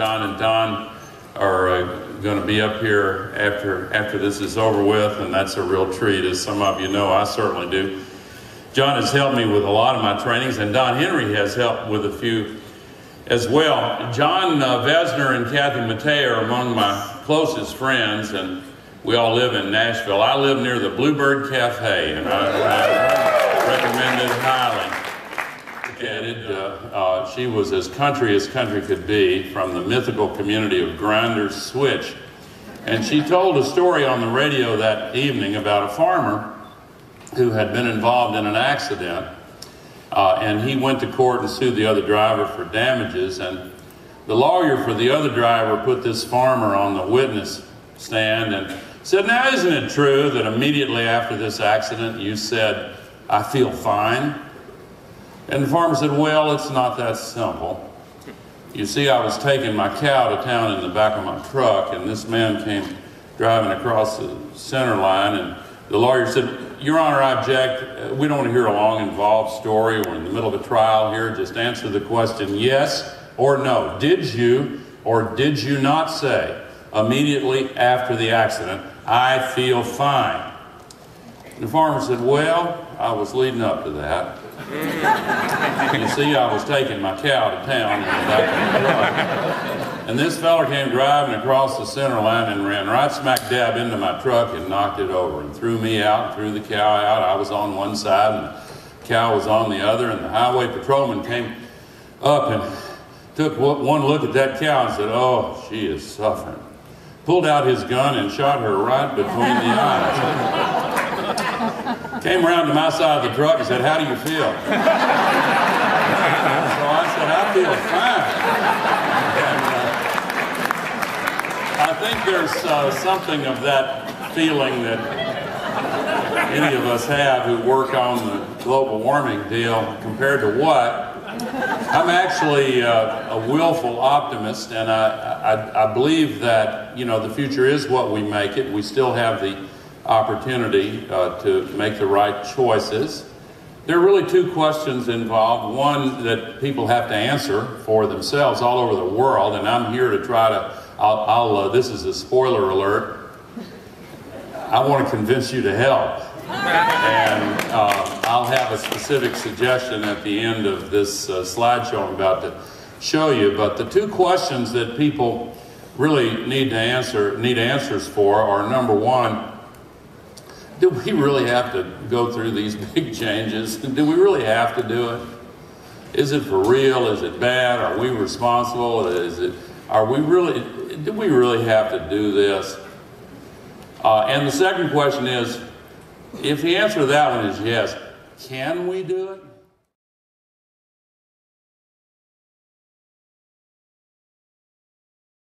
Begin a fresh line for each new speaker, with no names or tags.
John and Don are going to be up here after this is over with, and that's a real treat. As some of you know, I certainly do. John has helped me with a lot of my trainings, and Don Henry has helped with a few as well. John Vesner and Kathy Mateo are among my closest friends, and we all live in Nashville. I live near the Bluebird Cafe, and I recommend it highly. She was as country could be, from the mythical community of Grinders Switch. And she told a story on the radio that evening about a farmer who had been involved in an accident. And he went to court and sued the other driver for damages. And the lawyer for the other driver put this farmer on the witness stand and said, "Now, isn't it true that immediately after this accident you said, 'I feel fine'?" And the farmer said, "Well, it's not that simple. You see, I was taking my cow to town in the back of my truck, and this man came driving across the center line." And the lawyer said, "Your Honor, I object. We don't want to hear a long, involved story. We're in the middle of a trial here. Just answer the question, yes or no. Did you or did you not say immediately after the accident, 'I feel fine'?" And the farmer said, "Well, I was leading up to that. You see, I was taking my cow to town in the back of the truck. And this fella came driving across the center line and ran right smack dab into my truck and knocked it over and threw me out and threw the cow out. I was on one side and the cow was on the other, and the highway patrolman came up and took one look at that cow and said, 'Oh, she is suffering.' Pulled out his gun and shot her right between the eyes. Came around to my side of the truck and said, 'How do you feel?' So I said, 'I feel fine.' And, I think there's something of that feeling that any of us have who work on the global warming deal compared to what. I'm actually a willful optimist, and I believe that, you know, the future is what we make it. We still have the opportunity to make the right choices. There are really two questions involved. One that people have to answer for themselves all over the world, and I'm here to try to, this is a spoiler alert, I want to convince you to help. And I'll have a specific suggestion at the end of this slideshow I'm about to show you. But the two questions that people really need answers for are, number one, do we really have to go through these big changes? Do we really have to do it? Is it for real? Is it bad? Are we responsible? Do we really have to do this? And the second question is, if the answer to that one is yes, can we do it?